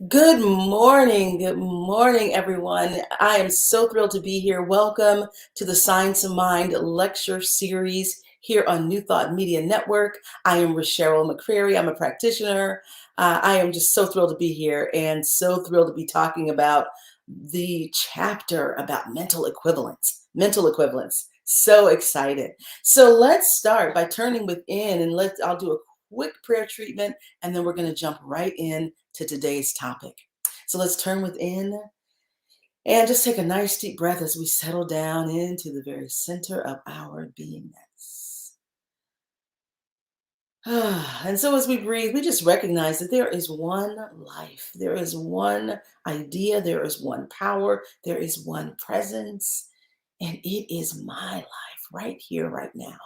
Good morning. Good morning, everyone. I am so thrilled to be here. Welcome to the Science of Mind lecture series here on New Thought Media Network. I am RasherylMcCreary. I'm a practitioner. I am just so thrilled to be here and so thrilled to be talking about the chapter about mental equivalence. Mental equivalence. So excited. So let's start by turning within and I'll do a quick prayer treatment and then we're going to jump right in to today's topic. So let's turn within and just take a nice deep breath as we settle down into the very center of our beingness. And so as we breathe, we just recognize that there is one life, there is one idea, there is one power, there is one presence, and it is my life right here, right now.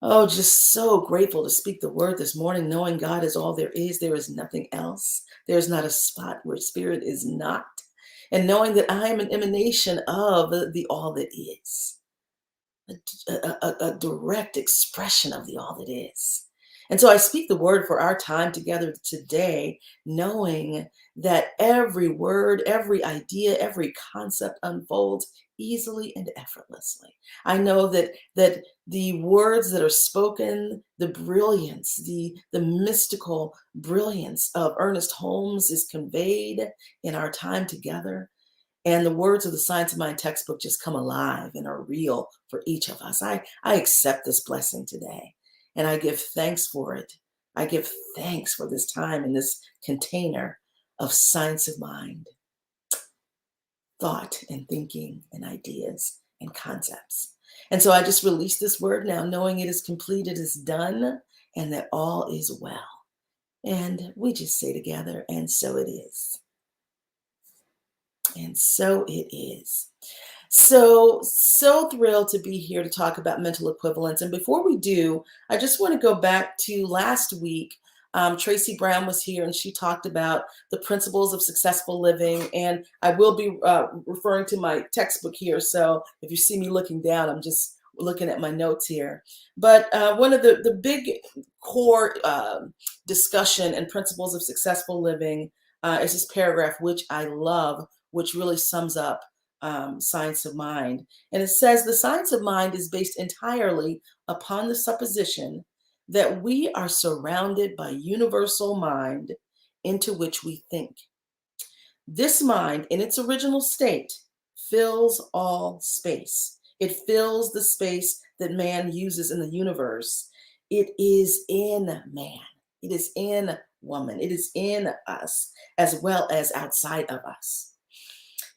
Oh, just so grateful to speak the word this morning, knowing God is all there is. There is nothing else. There's not a spot where spirit is not. And knowing that I am an emanation of the all that is, a direct expression of the all that is. And so I speak the word for our time together today, knowing that every word, every idea, every concept unfolds easily and effortlessly. I know that the words that are spoken, the brilliance, the mystical brilliance of Ernest Holmes is conveyed in our time together. And the words of the Science of Mind textbook just come alive and are real for each of us. I accept this blessing today and I give thanks for it. I give thanks for this time in this container of science of mind, thought and thinking and ideas and concepts. And so I just release this word now, knowing it is complete, it is done, and that all is well. And we just say together, and so it is. And so it is. So thrilled to be here to talk about mental equivalence. And before we do, I just want to go back to last week. Tracy Brown was here and she talked about the principles of successful living. And I will be referring to my textbook here. So if you see me looking down, I'm just looking at my notes here. But one of the big core discussion and principles of successful living is this paragraph, which I love, which really sums up science of mind. And it says the science of mind is based entirely upon the supposition that we are surrounded by universal mind into which we think. This mind, in its original state, fills all space. It fills the space that man uses in the universe. It is in man. It is in woman. It is in us as well as outside of us.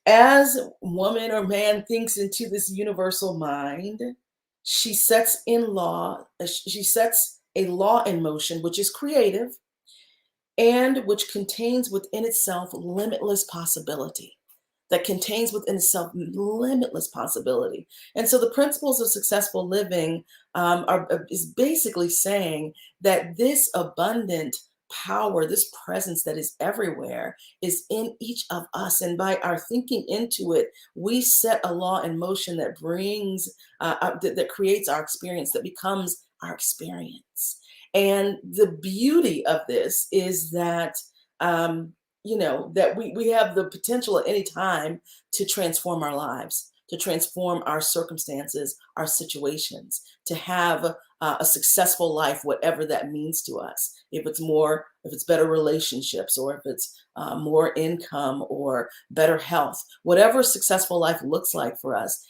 As woman or man thinks into this universal mind, she sets a law in motion, which is creative and which contains within itself limitless possibility. That contains within itself limitless possibility. And so the principles of successful living is basically saying that this abundant power, this presence that is everywhere, is in each of us. And by our thinking into it, we set a law in motion that brings, that creates our experience, that becomes our experience. And the beauty of this is that, that we have the potential at any time to transform our lives, to transform our circumstances, our situations, to have a successful life, whatever that means to us. If it's better relationships, or if it's more income or better health, whatever a successful life looks like for us.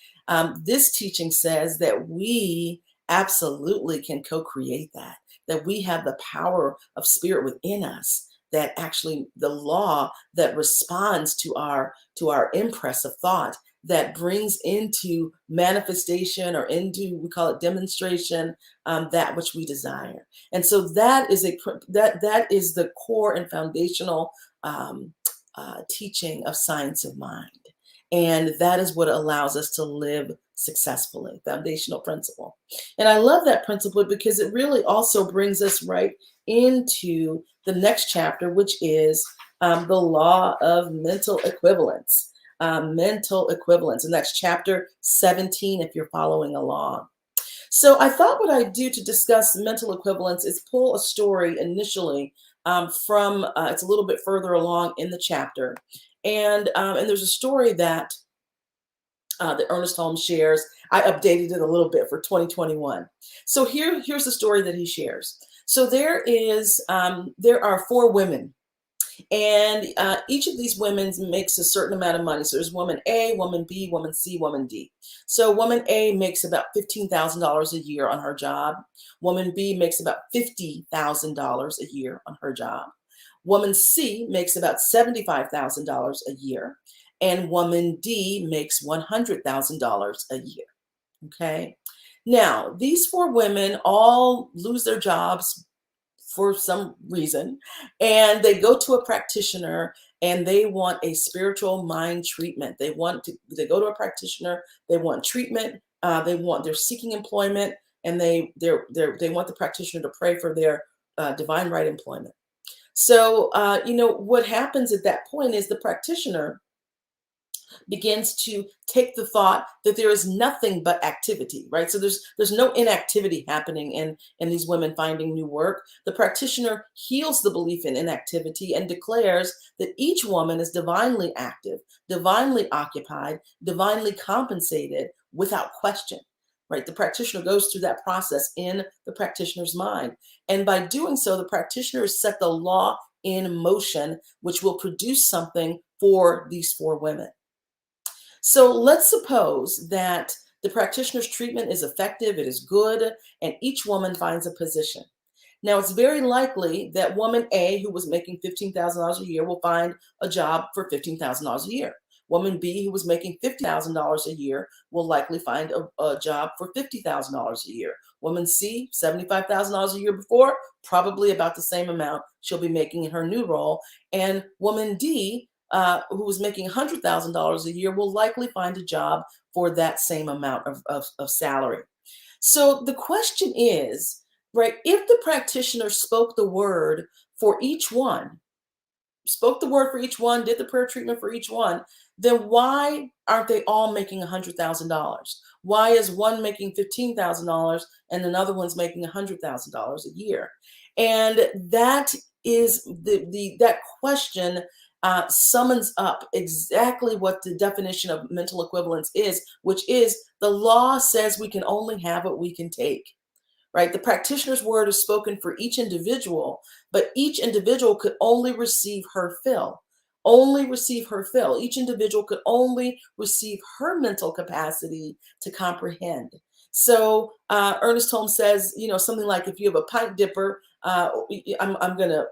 This teaching says that we absolutely can co-create that we have the power of spirit within us, that actually the law that responds to our impress of thought, that brings into manifestation or into, we call it demonstration, that which we desire. And so that is that is the core and foundational teaching of science of mind. And that is what allows us to live successfully, foundational principle. And I love that principle because it really also brings us right into the next chapter, which is the law of mental equivalence. Mental equivalence, and that's chapter 17 if you're following along. So I thought what I'd do to discuss mental equivalence is pull a story initially it's a little bit further along in the chapter. And there's a story that Ernest Holmes shares. I updated it a little bit for 2021. So here's the story that he shares. So there are four women, and each of these women makes a certain amount of money. So there's woman A, woman B, woman C, woman D. So woman A makes about $15,000 a year on her job. Woman B makes about $50,000 a year on her job. Woman C makes about $75,000 a year. And woman D makes $100,000 a year. Okay. Now, these four women all lose their jobs for some reason, and they go to a practitioner and they want a spiritual mind treatment. They go to a practitioner, they want treatment, they're seeking employment, and they want the practitioner to pray for their divine right employment. So, what happens at that point is the practitioner begins to take the thought that there is nothing but activity, right? So there's no inactivity happening in these women finding new work. The practitioner heals the belief in inactivity and declares that each woman is divinely active, divinely occupied, divinely compensated without question. Right? The practitioner goes through that process in the practitioner's mind. And by doing so, the practitioner has set the law in motion, which will produce something for these four women. So let's suppose that the practitioner's treatment is effective, it is good, and each woman finds a position. Now, it's very likely that woman A, who was making $15,000 a year, will find a job for $15,000 a year. Woman B, who was making $50,000 a year, will likely find a job for $50,000 a year. Woman C, $75,000 a year before, probably about the same amount she'll be making in her new role. And woman D, who was making $100,000 a year, will likely find a job for that same amount of salary. So the question is, right, if the practitioner spoke the word for each one, did the prayer treatment for each one, then why aren't they all making $100,000? Why is one making $15,000 and another one's making $100,000 a year? And that is that question summons up exactly what the definition of mental equivalence is, which is the law says we can only have what we can take. Right? The practitioner's word is spoken for each individual, but each individual could only receive her fill. Only receive her fill. Each individual could only receive her mental capacity to comprehend. So Ernest Holmes says, something like if you have a pint dipper, I'm going to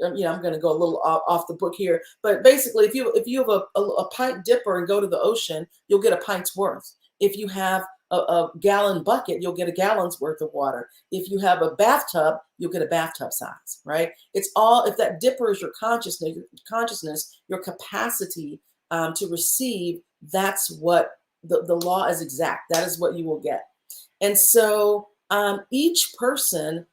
I'm going to go a little off the book here, but basically, if you have a pint dipper and go to the ocean, you'll get a pint's worth. If you have a gallon bucket, you'll get a gallon's worth of water. If you have a bathtub, you'll get a bathtub size, right? It's all, if that dipper is your consciousness, your capacity to receive, that's what the law is exact. That is what you will get. And so each person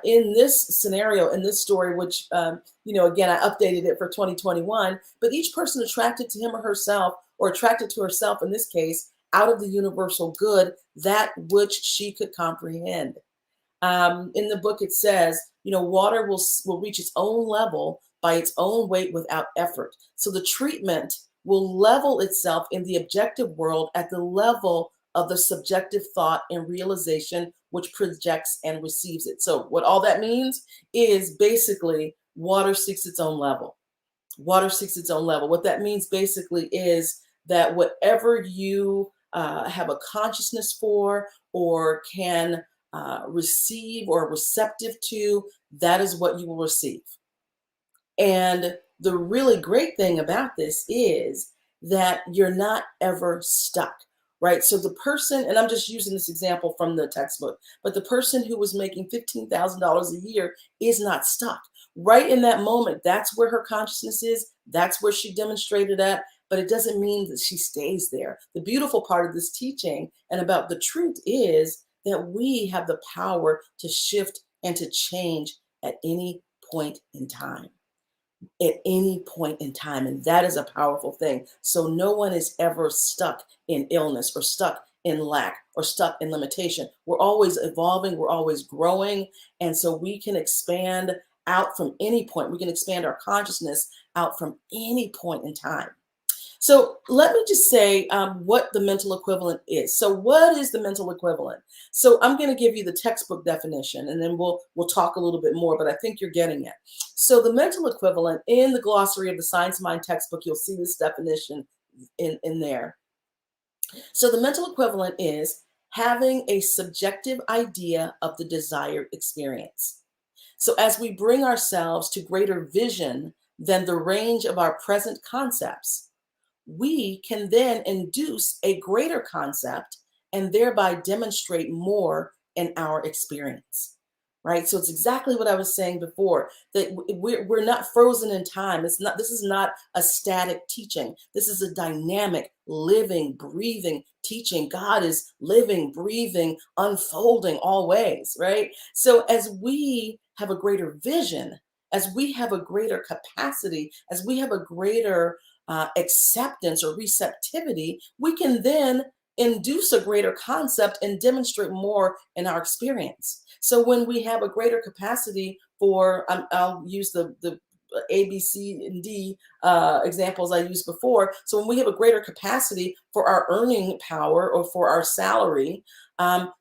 in this scenario, in this story, which, again, I updated it for 2021, but each person attracted to him or herself, or attracted to herself in this case, out of the universal good, that which she could comprehend. In the book, it says, water will reach its own level by its own weight without effort. So the treatment will level itself in the objective world at the level of the subjective thought and realization which projects and receives it. So what all that means is basically water seeks its own level. Water seeks its own level. What that means basically is that whatever you have a consciousness for or can receive or receptive to, that is what you will receive. And the really great thing about this is that you're not ever stuck, right? So the person, and I'm just using this example from the textbook, but the person who was making $15,000 a year is not stuck. Right in that moment, that's where her consciousness is. That's where she demonstrated at, but it doesn't mean that she stays there. The beautiful part of this teaching and about the truth is that we have the power to shift and to change at any point in time. At any point in time. And that is a powerful thing. So no one is ever stuck in illness or stuck in lack or stuck in limitation. We're always evolving. We're always growing. And so we can expand out from any point. We can expand our consciousness out from any point in time. So let me just say what the mental equivalent is. So what is the mental equivalent? So I'm going to give you the textbook definition, and then we'll talk a little bit more, but I think you're getting it. So the mental equivalent, in the glossary of the Science of Mind textbook, you'll see this definition in there. So the mental equivalent is having a subjective idea of the desired experience. So as we bring ourselves to greater vision than the range of our present concepts, we can then induce a greater concept and thereby demonstrate more in our experience. Right? So it's exactly what I was saying before, that we're not frozen in time. This is not a static teaching. This is a dynamic, living, breathing teaching. God is living, breathing, unfolding always, right? So as we have a greater vision, as we have a greater capacity, as we have a greater acceptance or receptivity, we can then induce a greater concept and demonstrate more in our experience. So when we have a greater capacity for, I'll use the A, B, C, and D examples I used before. So when we have a greater capacity for our earning power or for our salary,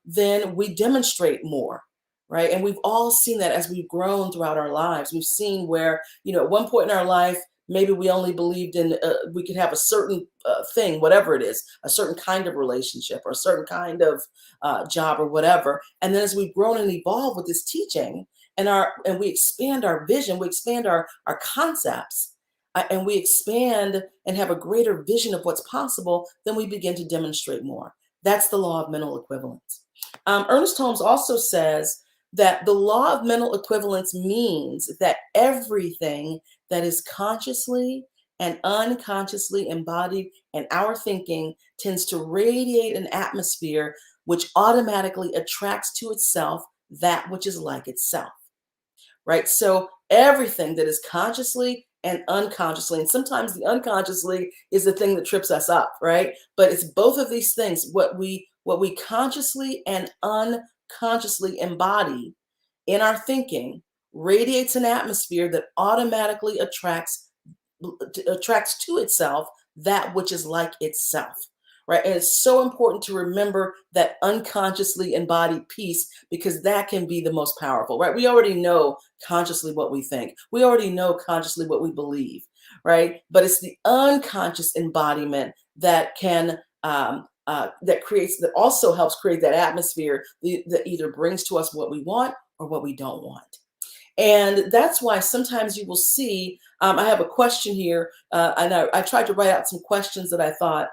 then we demonstrate more. Right. And we've all seen that as we've grown throughout our lives. We've seen where, at one point in our life, maybe we only believed in, we could have a certain thing, whatever it is, a certain kind of relationship or a certain kind of job or whatever. And then as we've grown and evolved with this teaching and we expand our vision, we expand our concepts, and we expand and have a greater vision of what's possible, then we begin to demonstrate more. That's the law of mental equivalence. Ernest Holmes also says that the law of mental equivalence means that everything that is consciously and unconsciously embodied in our thinking tends to radiate an atmosphere which automatically attracts to itself that which is like itself, right? So everything that is consciously and unconsciously, and sometimes the unconsciously is the thing that trips us up, right? But it's both of these things, what we consciously and unconsciously embody in our thinking radiates an atmosphere that automatically attracts to itself that which is like itself, right? And it's so important to remember that unconsciously embodied piece, because that can be the most powerful, right? We already know consciously what we think. We already know consciously what we believe, right? But it's the unconscious embodiment that can that also helps create that atmosphere that either brings to us what we want or what we don't want. And that's why sometimes you will see, I have a question here, and I tried to write out some questions that I thought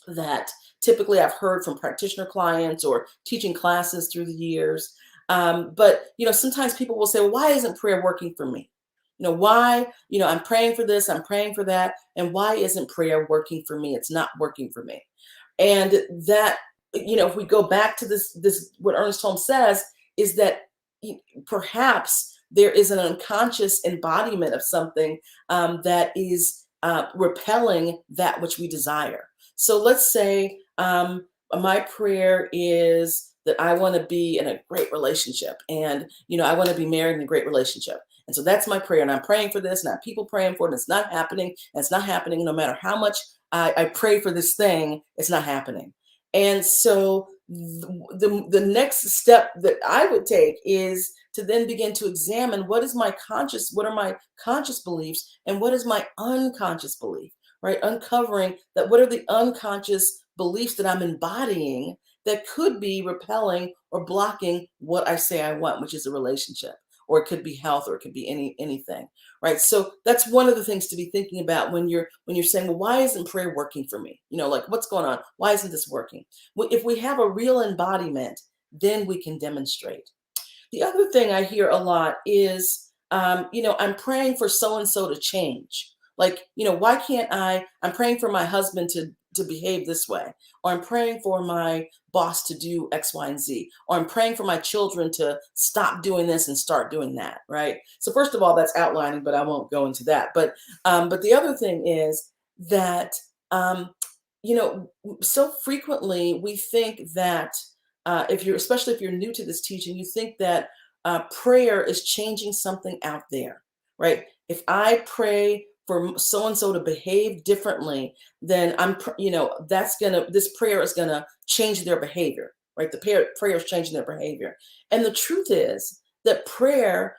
that typically I've heard from practitioner clients or teaching classes through the years. But, sometimes people will say, well, why isn't prayer working for me? Why, I'm praying for this, I'm praying for that. And why isn't prayer working for me? It's not working for me. And that, if we go back to this, what Ernest Holmes says is that perhaps there is an unconscious embodiment of something that is repelling that which we desire. So let's say my prayer is that I want to be in a great relationship, and I want to be married in a great relationship. And so that's my prayer, and I'm praying for this, and I have people praying for it, and it's not happening, and it's not happening. No matter how much I pray for this thing, it's not happening. And so the next step that I would take is to then begin to examine what are my conscious beliefs and what is my unconscious belief, right? Uncovering that, what are the unconscious beliefs that I'm embodying that could be repelling or blocking what I say I want, which is a relationship, or it could be health, or it could be anything, right? So that's one of the things to be thinking about when you're saying, well, why isn't prayer working for me? Like, what's going on? Why isn't this working? Well, if we have a real embodiment, then we can demonstrate. The other thing I hear a lot is, I'm praying for so-and-so to change. Like, why can't I'm praying for my husband to behave this way, or I'm praying for my boss to do X, Y, and Z, or I'm praying for my children to stop doing this and start doing that, right? So first of all, that's outlining, but I won't go into that. But the other thing is that, so frequently we think that, especially if you're new to this teaching, you think that prayer is changing something out there, right? If I pray for so and so to behave differently, then this prayer is gonna change their behavior, right? The prayer is changing their behavior. And the truth is that prayer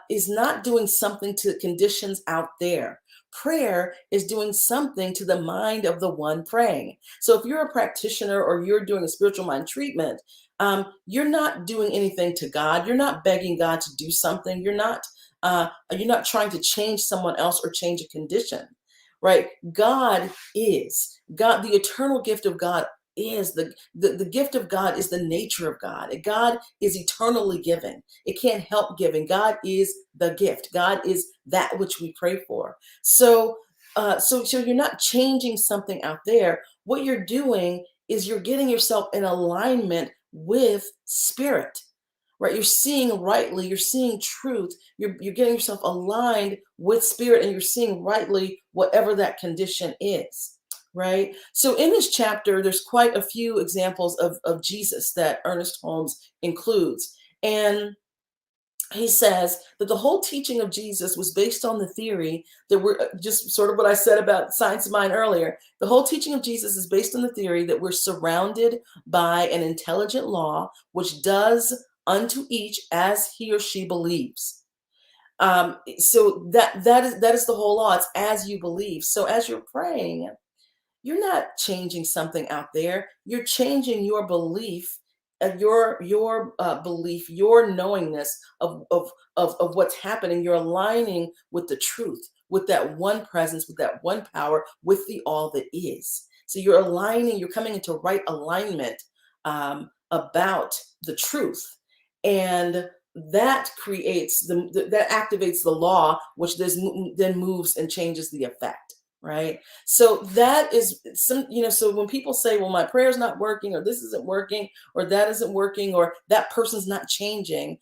is not doing something to conditions out there. Prayer is doing something to the mind of the one praying. So if you're a practitioner or you're doing a spiritual mind treatment, you're not doing anything to God. You're not begging God to do something. You're not trying to change someone else or change a condition, right? God is God. The eternal gift of God is the gift of God is the nature of God. God is eternally giving. It can't help giving. God is the gift. God is that which we pray for. So you're not changing something out there. What you're doing is you're getting yourself in alignment with spirit, right? You're seeing rightly, you're seeing truth, you're getting yourself aligned with spirit, and you're seeing rightly whatever that condition is, right? So in this chapter, there's quite a few examples of Jesus that Ernest Holmes includes. And he says that the whole teaching of Jesus was based on the theory that we're just sort of what I said about science of mind earlier. The whole teaching of Jesus is based on the theory that we're surrounded by an intelligent law which does unto each as he or she believes. So that is the whole law. It's as you believe. So as you're praying, you're not changing something out there. You're changing your belief, belief, your knowingness of what's happening. You're aligning with the truth, with that one presence, with that one power, with the all that is. So you're aligning. You're coming into right alignment about the truth, and that creates that activates the law, which then moves and changes the effect. Right. So that is so when people say, well, my prayer's not working, or this isn't working, or that isn't working, or that person's not changing,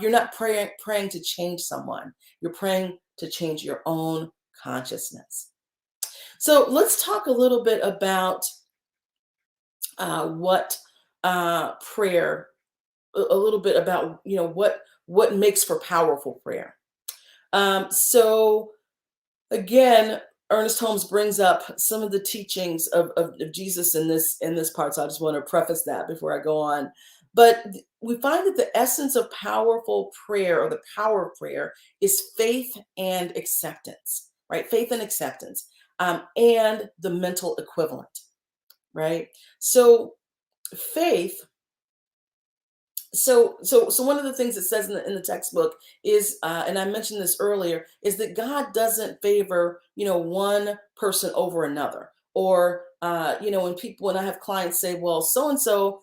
you're not praying to change someone. You're praying to change your own consciousness. So let's talk a little bit about what prayer, a little bit about, what makes for powerful prayer. So again, Ernest Holmes brings up some of the teachings of Jesus in this part. So I just want to preface that before I go on. But we find that the essence of powerful prayer, or the power of prayer, is faith and acceptance, right? Faith and acceptance, and the mental equivalent, right? So faith. So one of the things it says in the textbook is, and I mentioned this earlier, is that God doesn't favor, one person over another. Or, when I have clients say, well, so and so,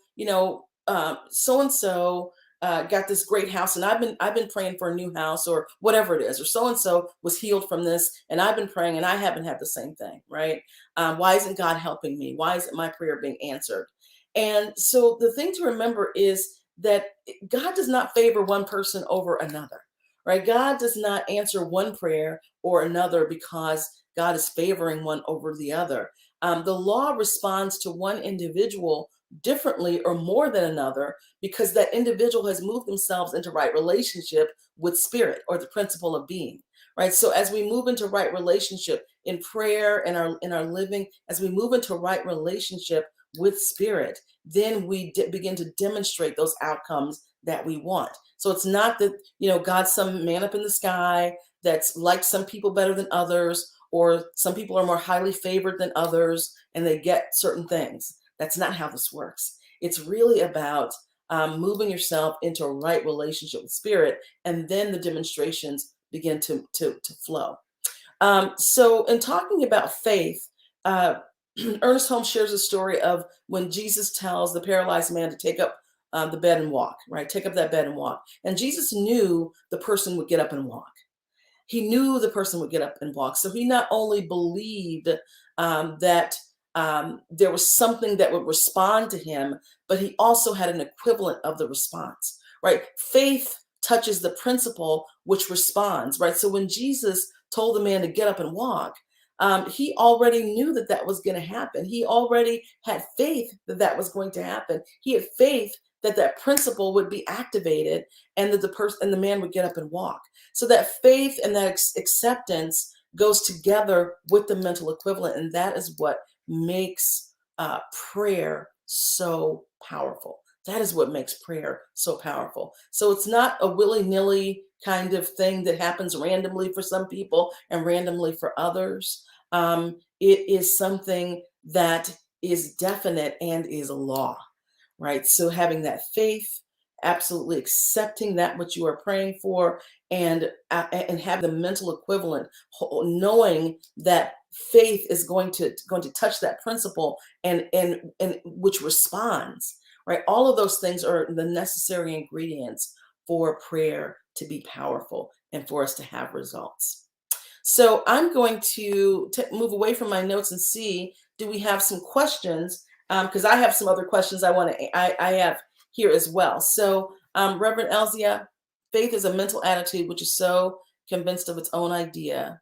so and so got this great house, and I've been praying for a new house, or whatever it is, or so and so was healed from this, and I've been praying, and I haven't had the same thing, right? Why isn't God helping me? Why isn't my prayer being answered? And so the thing to remember is that God does not favor one person over another, right? God does not answer one prayer or another because God is favoring one over the other. The law responds to one individual differently or more than another because that individual has moved themselves into right relationship with spirit, or the principle of being, right? So as we move into right relationship in prayer and our living, as we move into right relationship with spirit, then we begin to demonstrate those outcomes that we want. So it's not that, God's some man up in the sky that's like some people better than others, or some people are more highly favored than others and they get certain things. That's not how this works. It's really about moving yourself into a right relationship with spirit, and then the demonstrations begin to flow. So in talking about faith, Ernest Holmes shares a story of when Jesus tells the paralyzed man to take up the bed and walk, right? Take up that bed and walk. And Jesus knew the person would get up and walk. He knew the person would get up and walk. So he not only believed that there was something that would respond to him, but he also had an equivalent of the response, right? Faith touches the principle which responds, right? So when Jesus told the man to get up and walk, he already knew that was going to happen. He already had faith that was going to happen. He had faith that principle would be activated, and that the person and the man would get up and walk. So that faith and that acceptance goes together with the mental equivalent, and that is what makes prayer so powerful. That is what makes prayer so powerful. So it's not a willy-nilly kind of thing that happens randomly for some people and randomly for others. It is something that is definite and is law, right? So having that faith, absolutely accepting that what you are praying for, and having the mental equivalent, knowing that faith is going to touch that principle, and which responds, right? All of those things are the necessary ingredients for prayer to be powerful and for us to have results. So I'm going to move away from my notes and see, do we have some questions? Because I have some other questions I have here as well. So Reverend Elzia, faith is a mental attitude which is so convinced of its own idea,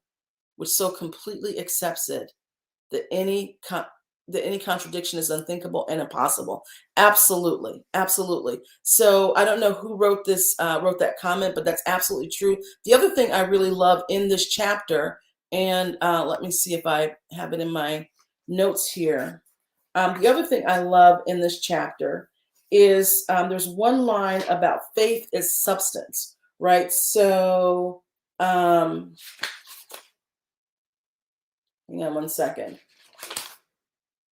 which so completely accepts it, that any contradiction is unthinkable and impossible. Absolutely, absolutely. So I don't know who wrote that comment, but that's absolutely true. The other thing I really love in this chapter, and let me see if I have it in my notes here. The other thing I love in this chapter is there's one line about faith is substance, right? So hang on one second.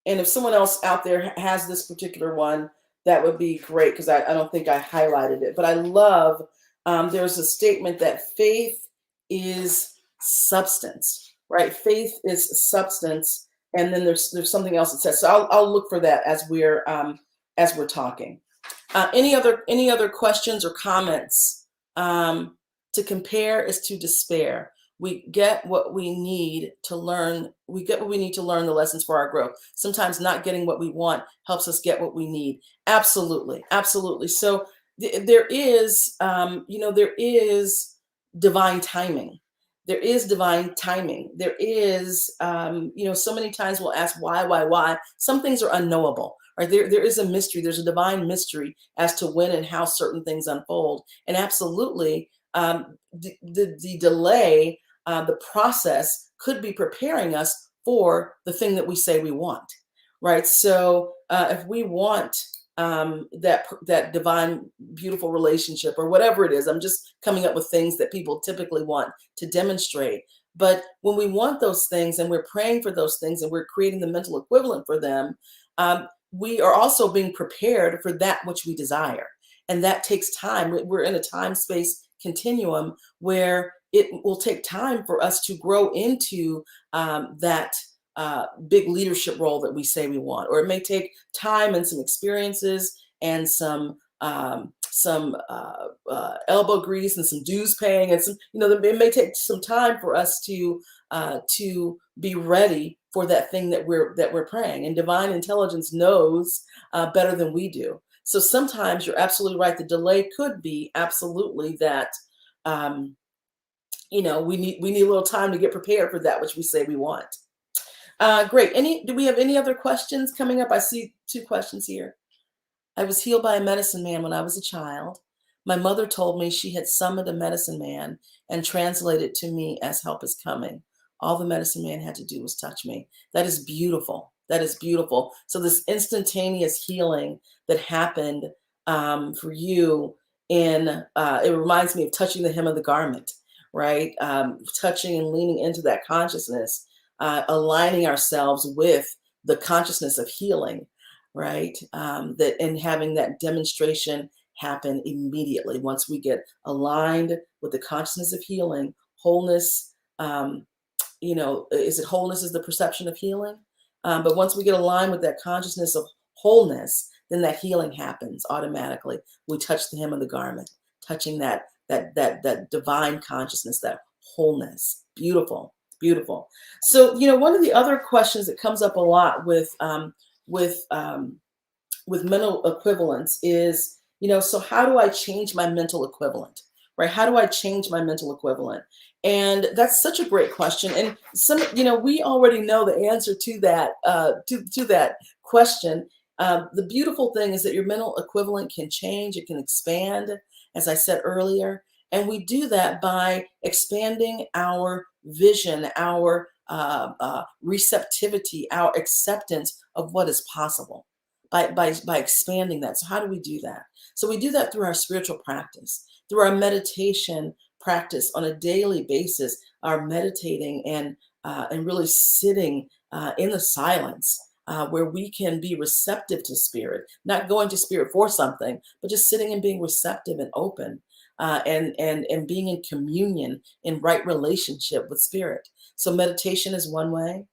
And if someone else out there has this particular one, that would be great, because I don't think I highlighted it. But I love, there's a statement that faith is substance, right? Faith is substance. And then there's something else that says, so I'll look for that as we're talking. Any other questions or comments? To compare is to despair. We get what we need to learn. We get what we need to learn the lessons for our growth. Sometimes not getting what we want helps us get what we need. Absolutely, absolutely. So there is, there is divine timing. There is divine timing. There is, so many times we'll ask why. Some things are unknowable. Right? There is a mystery. There's a divine mystery as to when and how certain things unfold. And absolutely, the delay, the process could be preparing us for the thing that we say we want, right? So if we want that divine, beautiful relationship or whatever it is, I'm just coming up with things that people typically want to demonstrate. But when we want those things and we're praying for those things and we're creating the mental equivalent for them, we are also being prepared for that which we desire. And that takes time. We're in a time-space continuum where it will take time for us to grow into that big leadership role that we say we want. Or it may take time and some experiences and some elbow grease and some dues paying, and some, it may take some time for us to be ready for that thing that we're praying. And divine intelligence knows better than we do. So sometimes you're absolutely right. The delay could be absolutely that, we need a little time to get prepared for that which we say we want. Great. Do we have any other questions coming up? I see 2 questions here. I was healed by a medicine man when I was a child. My mother told me she had summoned a medicine man and translated to me as help is coming. All the medicine man had to do was touch me. That is beautiful. That is beautiful. So this instantaneous healing that happened for you it reminds me of touching the hem of the garment, right? Touching and leaning into that consciousness, aligning ourselves with the consciousness of healing, right? And having that demonstration happen immediately once we get aligned with the consciousness of healing, wholeness. Is it wholeness is the perception of healing? But once we get aligned with that consciousness of wholeness, then that healing happens automatically. We touch the hem of the garment, touching that divine consciousness, that wholeness. Beautiful, beautiful. So, one of the other questions that comes up a lot with mental equivalence is, so how do I change my mental equivalent, right? How do I change my mental equivalent? And that's such a great question. And we already know the answer to that, to that question. The beautiful thing is that your mental equivalent can change, it can expand, as I said earlier. And we do that by expanding our vision, our receptivity, our acceptance of what is possible by expanding that. So, how do we do that? So, we do that through our spiritual practice, through our meditation practice on a daily basis, our meditating and really sitting in the silence where we can be receptive to spirit, not going to spirit for something, but just sitting and being receptive and open, and being in communion, in right relationship with spirit. So meditation is one way.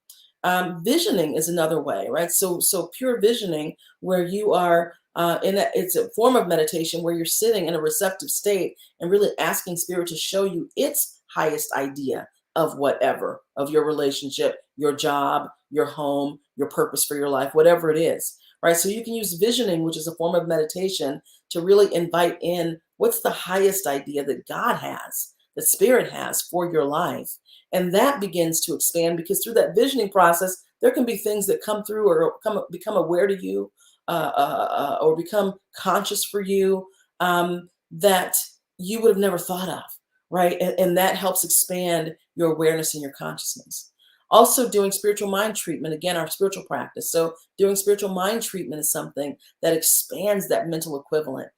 Visioning is another way, right? So pure visioning, where you are it's a form of meditation where you're sitting in a receptive state and really asking spirit to show you its highest idea of whatever, of your relationship, your job, your home, your purpose for your life, whatever it is, right? So you can use visioning, which is a form of meditation, to really invite in what's the highest idea that God has, that spirit has for your life. And that begins to expand, because through that visioning process, there can be things that come through or become aware to you, or become conscious for you, that you would have never thought of, right? And that helps expand your awareness and your consciousness. Also, doing spiritual mind treatment, again, our spiritual practice. So, doing spiritual mind treatment is something that expands that mental equivalent,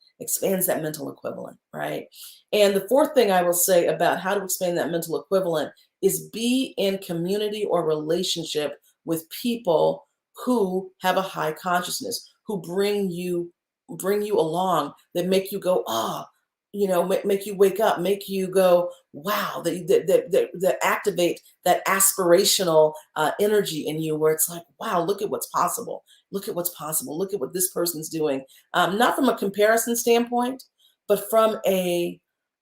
right? And the fourth thing I will say about how to expand that mental equivalent is be in community or relationship with people who have a high consciousness, who bring you along, that make you go, ah, make you wake up, make you go, wow, that activate that aspirational energy in you, where it's like, wow, look at what's possible. Look at what's possible. Look at what this person's doing. Not from a comparison standpoint, but from a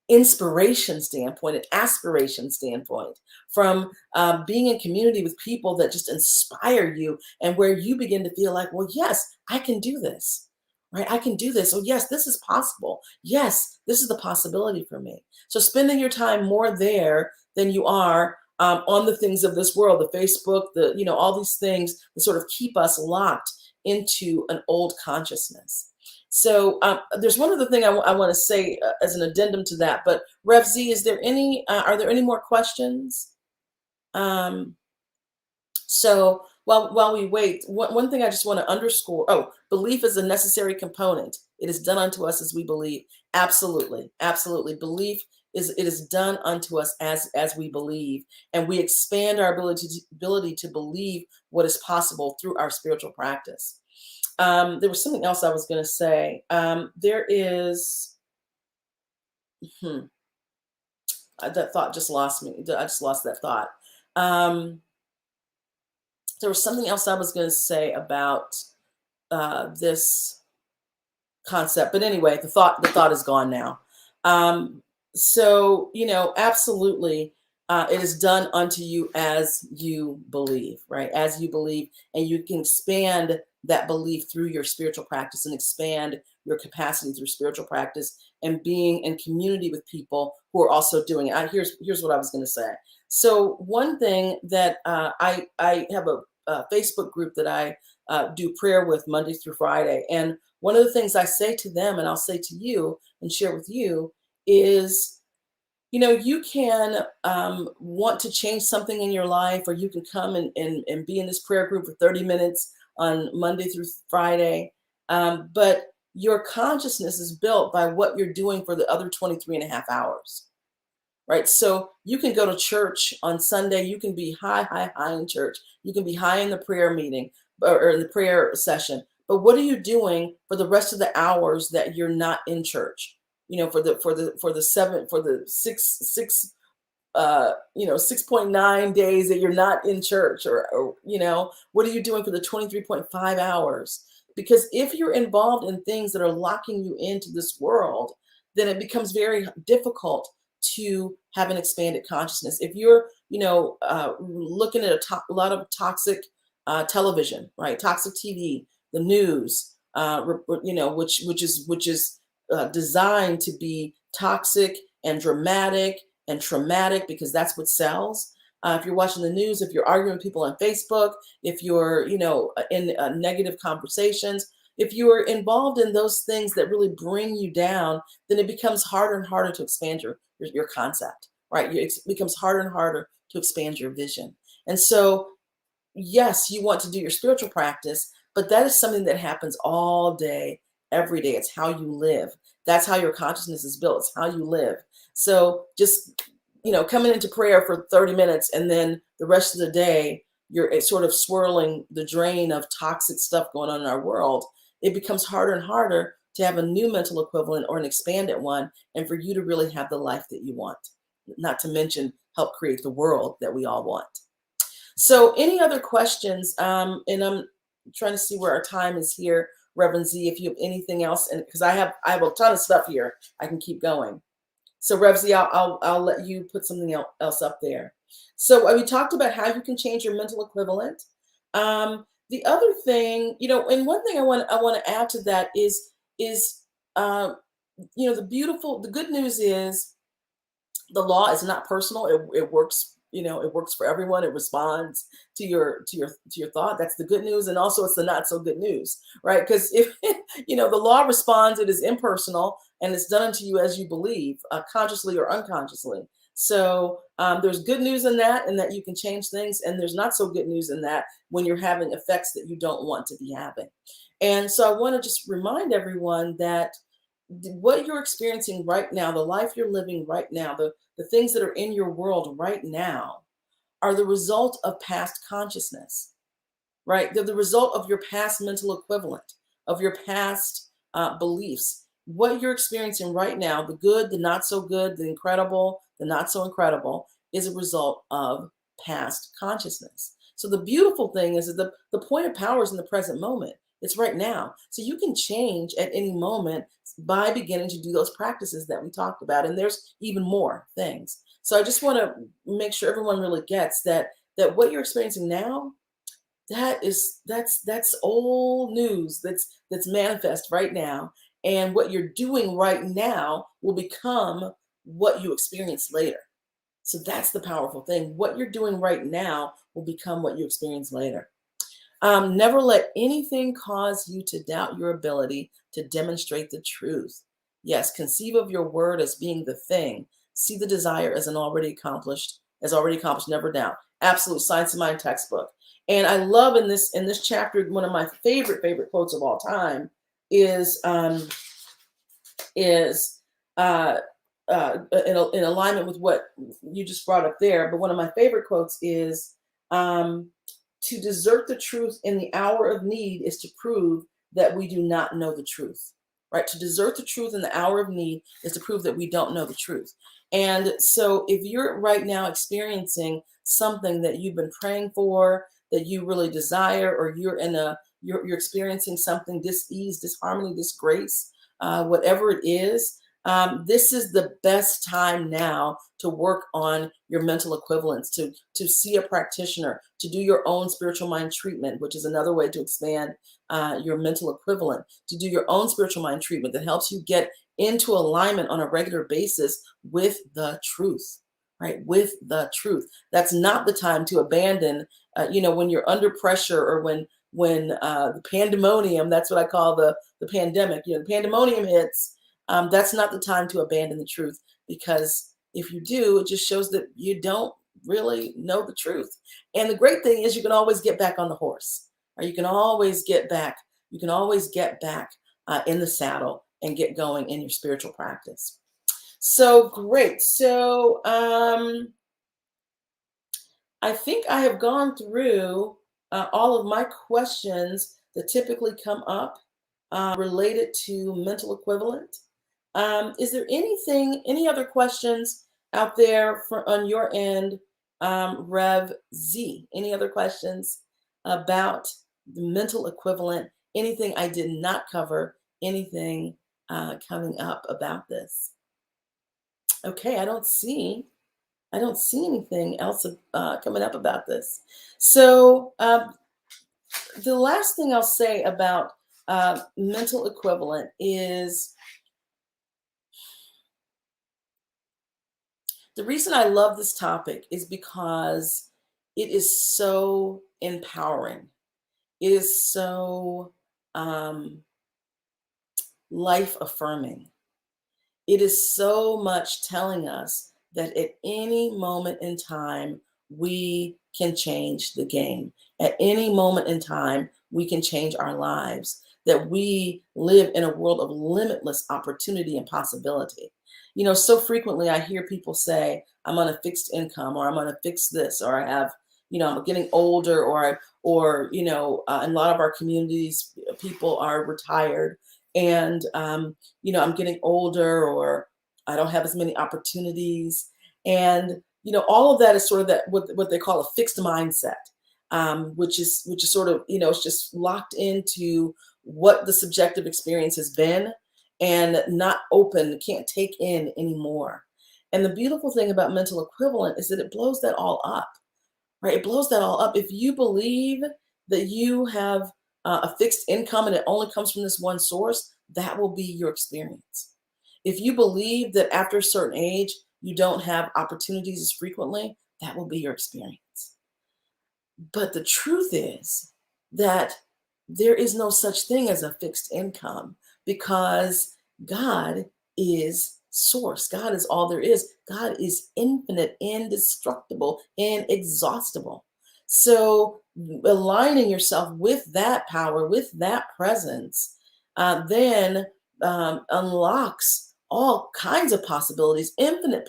inspiration standpoint, an aspiration standpoint, from being in community with people that just inspire you, and where you begin to feel like, well, yes, I can do this, right? I can do this. Oh, yes, this is possible. Yes, this is the possibility for me. So spending your time more there than you are on the things of this world, the Facebook, all these things that sort of keep us locked into an old consciousness. So there's one other thing I want to say as an addendum to that. But Rev Z, are there any more questions? Um, so while we wait, one thing I just want to underscore, belief is a necessary component. It is done unto us as we believe. Absolutely. Absolutely. Belief it is done unto us as we believe, and we expand our ability to believe what is possible through our spiritual practice. There was something else I was going to say. There is, that thought just lost me. I just lost that thought. There was something else I was going to say about this concept, but anyway, the thought is gone now. So absolutely, it is done unto you as you believe, right? As you believe, and you can expand that belief through your spiritual practice, and expand your capacity through spiritual practice, and being in community with people who are also doing it. Here's what I was going to say. So one thing that I have a Facebook group that I do prayer with Monday through Friday, and one of the things I say to them, and I'll say to you and share with you, is, you can want to change something in your life, or you can come and be in this prayer group for 30 minutes on Monday through Friday. But your consciousness is built by what you're doing for the other 23 and a half hours, right? So you can go to church on Sunday. You can be high in church. You can be high in the prayer meeting or in the prayer session. But what are you doing for the rest of the hours that you're not in church? For the 6.9 days that you're not in church, or what are you doing for the 23.5 hours? Because if you're involved in things that are locking you into this world, then it becomes very difficult to have an expanded consciousness. If you're, looking at a lot of toxic television, right? Toxic TV, the news, which is designed to be toxic and dramatic and traumatic, because that's what sells. If you're watching the news, if you're arguing with people on Facebook, if you're, in negative conversations, if you're involved in those things that really bring you down, then it becomes harder and harder to expand your concept, right? It becomes harder and harder to expand your vision. And so, yes, you want to do your spiritual practice, but that is something that happens all day, every day. It's how you live. That's how your consciousness is built. It's how you live. So just, coming into prayer for 30 minutes and then the rest of the day, you're sort of swirling the drain of toxic stuff going on in our world. It becomes harder and harder to have a new mental equivalent or an expanded one, and for you to really have the life that you want, not to mention help create the world that we all want. So, any other questions? And I'm trying to see where our time is here, Reverend Z. If you have anything else, and because I have a ton of stuff here, I can keep going. So, Rev Z, I'll let you put something else up there. So, we talked about how you can change your mental equivalent. The other thing, and one thing I want to add to that is uh, the good news is the law is not personal. It works, it works for everyone. It responds to your thought. That's the good news. And also it's the not so good news, right? Because if the law responds, it is impersonal and it's done unto you as you believe, consciously or unconsciously. So there's good news in that, and that you can change things. And there's not so good news in that when you're having effects that you don't want to be having. And so I want to just remind everyone that what you're experiencing right now, the life you're living right now, the things that are in your world right now are the result of past consciousness, right? They're the result of your past mental equivalent, of your past beliefs. What you're experiencing right now, the good, the not so good, the incredible, the not so incredible, is a result of past consciousness. So the beautiful thing is that the point of power is in the present moment. It's right now. So you can change at any moment by beginning to do those practices that we talked about. And there's even more things. So I just want to make sure everyone really gets that what you're experiencing now, that's old news that's manifest right now. And what you're doing right now will become what you experience later. So that's the powerful thing. What you're doing right now will become what you experience later. Never let anything cause you to doubt your ability to demonstrate the truth. Yes, conceive of your word as being the thing. See the desire as already accomplished, never doubt. Absolute science of mind textbook. And I love in this chapter, one of my favorite quotes of all time is uh, in alignment with what you just brought up there. But one of my favorite quotes is, to desert the truth in the hour of need is to prove that we do not know the truth, right? To desert the truth in the hour of need is to prove that we don't know the truth. And so if you're right now experiencing something that you've been praying for, that you really desire, or you're experiencing something, dis-ease, disharmony, disgrace, whatever it is, this is the best time now to work on your mental equivalence, to see a practitioner, to do your own spiritual mind treatment, which is another way to expand your mental equivalent, to do your own spiritual mind treatment that helps you get into alignment on a regular basis with the truth, right? With the truth. That's not the time to abandon, when you're under pressure, or when the pandemonium, that's what I call the pandemic, the pandemonium hits. That's not the time to abandon the truth, because if you do, it just shows that you don't really know the truth. And the great thing is you can always get back on the horse, or you can always get back. You can always get back in the saddle and get going in your spiritual practice. So great. So I think I have gone through all of my questions that typically come up related to mental equivalent. Is there any other questions out there on your end, Rev Z? Any other questions about the mental equivalent? Anything I did not cover? Anything coming up about this? Okay, I don't see anything else coming up about this. So the last thing I'll say about mental equivalent is The reason I love this topic is because it is so empowering. It is so um, life affirming. It is so much telling us that at any moment in time, we can change the game. At any moment in time, we can change our lives, that we live in a world of limitless opportunity and possibility. So frequently I hear people say, I'm on a fixed income, or I'm on a fixed this, or I have, I'm getting older, or in a lot of our communities, people are retired and I'm getting older, or I don't have as many opportunities. And, all of that is sort of that what they call a fixed mindset, which is sort of, it's just locked into what the subjective experience has been and not open, can't take in anymore. And the beautiful thing about mental equivalent is that it blows that all up, right? It blows that all up. If you believe that you have a fixed income and it only comes from this one source, that will be your experience. If you believe that after a certain age, you don't have opportunities as frequently, that will be your experience. But the truth is that there is no such thing as a fixed income, because God is source. God is all there is. God is infinite, indestructible, inexhaustible. So aligning yourself with that power, with that presence, then unlocks all kinds of possibilities, infinite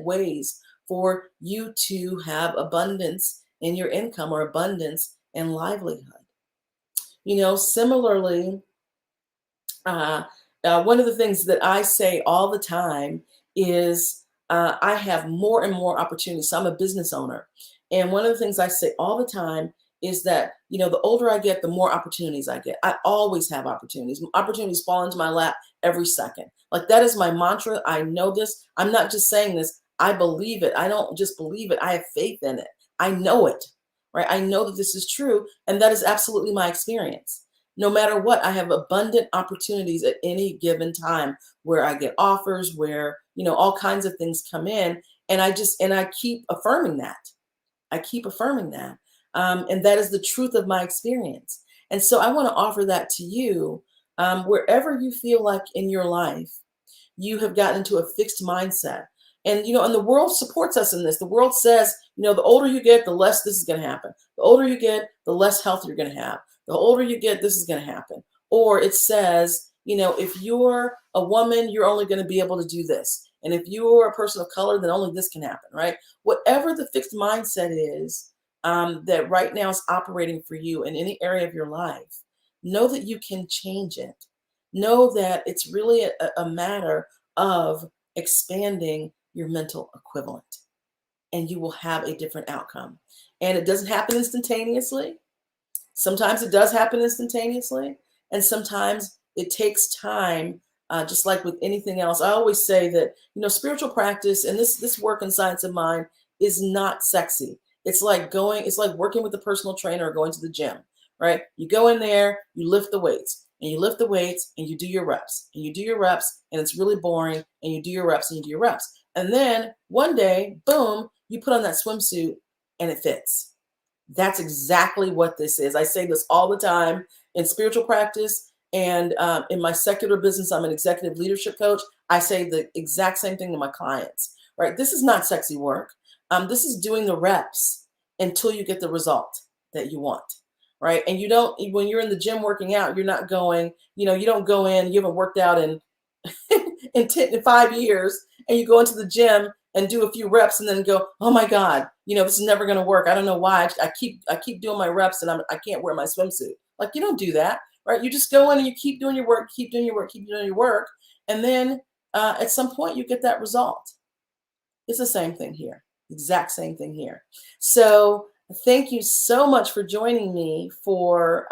ways for you to have abundance in your income, or abundance in livelihood. Similarly, uh, one of the things that I say all the time is I have more and more opportunities. So I'm a business owner. And one of the things I say all the time is that, the older I get, the more opportunities I get. I always have opportunities. Opportunities fall into my lap every second. Like, that is my mantra. I know this. I'm not just saying this. I believe it. I don't just believe it. I have faith in it. I know it, right? I know that this is true. And that is absolutely my experience. No matter what, I have abundant opportunities at any given time, where I get offers, where, all kinds of things come in. And I keep affirming that. I keep affirming that. And that is the truth of my experience. And so I want to offer that to you, wherever you feel like in your life you have gotten into a fixed mindset. And the world supports us in this. The world says, the older you get, the less this is going to happen. The older you get, the less health you're going to have. The older you get, this is going to happen. Or it says, if you're a woman, you're only going to be able to do this. And if you're a person of color, then only this can happen, right? Whatever the fixed mindset is, that right now is operating for you in any area of your life, know that you can change it. Know that it's really a matter of expanding your mental equivalent, and you will have a different outcome. And it doesn't happen instantaneously. Sometimes it does happen instantaneously, and sometimes it takes time, just like with anything else. I always say that, spiritual practice and this work and science of mind is not sexy. It's like working with a personal trainer or going to the gym, right? You go in there, you lift the weights, and you lift the weights, and you do your reps, and you do your reps, and it's really boring, and you do your reps, and you do your reps. And then one day, boom, you put on that swimsuit and it fits. That's exactly what this is. I say this all the time in spiritual practice, and in my secular business. I'm an executive leadership coach. I say the exact same thing to my clients, right? This is not sexy work. This is doing the reps until you get the result that you want, right? And when you're in the gym working out, you're not going, you don't go in, you haven't worked out in in 5 years, and you go into the gym and do a few reps and then go, oh my God, this is never going to work. I don't know why. I keep doing my reps and I can't wear my swimsuit. Like, you don't do that, right? You just go in and you keep doing your work, keep doing your work, keep doing your work. And then at some point you get that result. It's the same thing here. Exact same thing here. So thank you so much for joining me for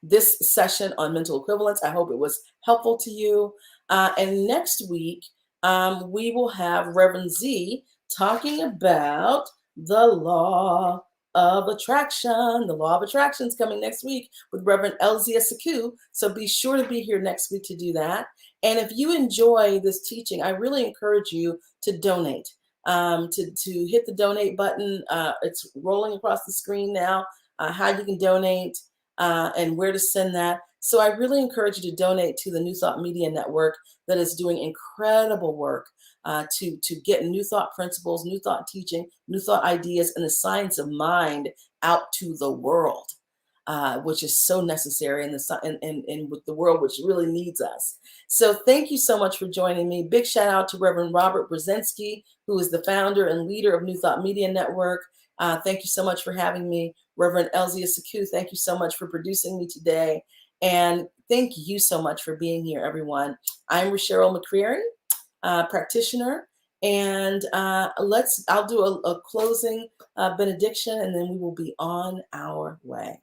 this session on mental equivalence. I hope it was helpful to you. And next week, we will have Reverend Z talking about the law of attraction. The law of attraction is coming next week with Reverend Elzia Saku. So be sure to be here next week to do that. And if you enjoy this teaching, I really encourage you to donate, to hit the donate button. It's rolling across the screen now, how you can donate and where to send that. So I really encourage you to donate to the New Thought Media Network that is doing incredible work to get new thought principles, new thought teaching, new thought ideas, and the science of mind out to the world, which is so necessary in in with the world, which really needs us. So thank you so much for joining me. Big shout out to Reverend Robert Brzezinski, who is the founder and leader of New Thought Media Network. Thank you so much for having me. Reverend Elzia Saku, thank you so much for producing me today. And thank you so much for being here, everyone. I'm RasherylMcCreary, practitioner. And I'll do a closing benediction, and then we will be on our way.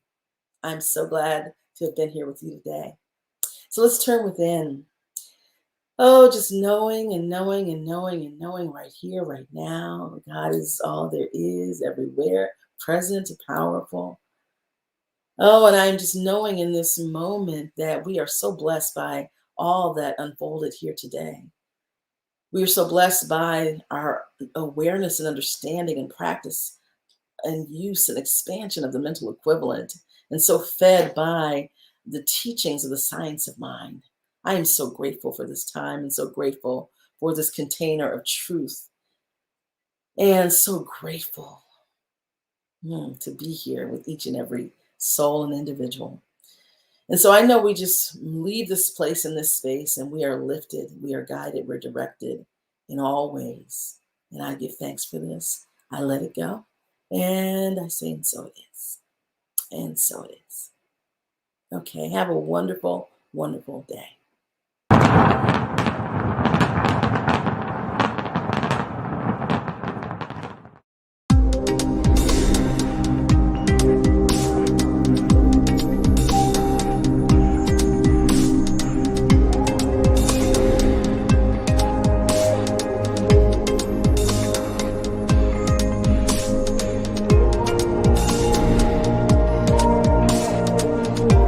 I'm so glad to have been here with you today. So let's turn within. Oh, just knowing and knowing and knowing and knowing right here, right now. God is all there is, everywhere, present, powerful. Oh, and I'm just knowing in this moment that we are so blessed by all that unfolded here today. We are so blessed by our awareness and understanding and practice and use and expansion of the mental equivalent, and so fed by the teachings of the science of mind. I am so grateful for this time and so grateful for this container of truth, and so grateful to be here with each and every soul and individual. And so I know we just leave this place in this space and we are lifted, we are guided, we're directed in all ways. And I give thanks for this. I let it go. And I say, and so it is. And so it is. Okay, have a wonderful, wonderful day.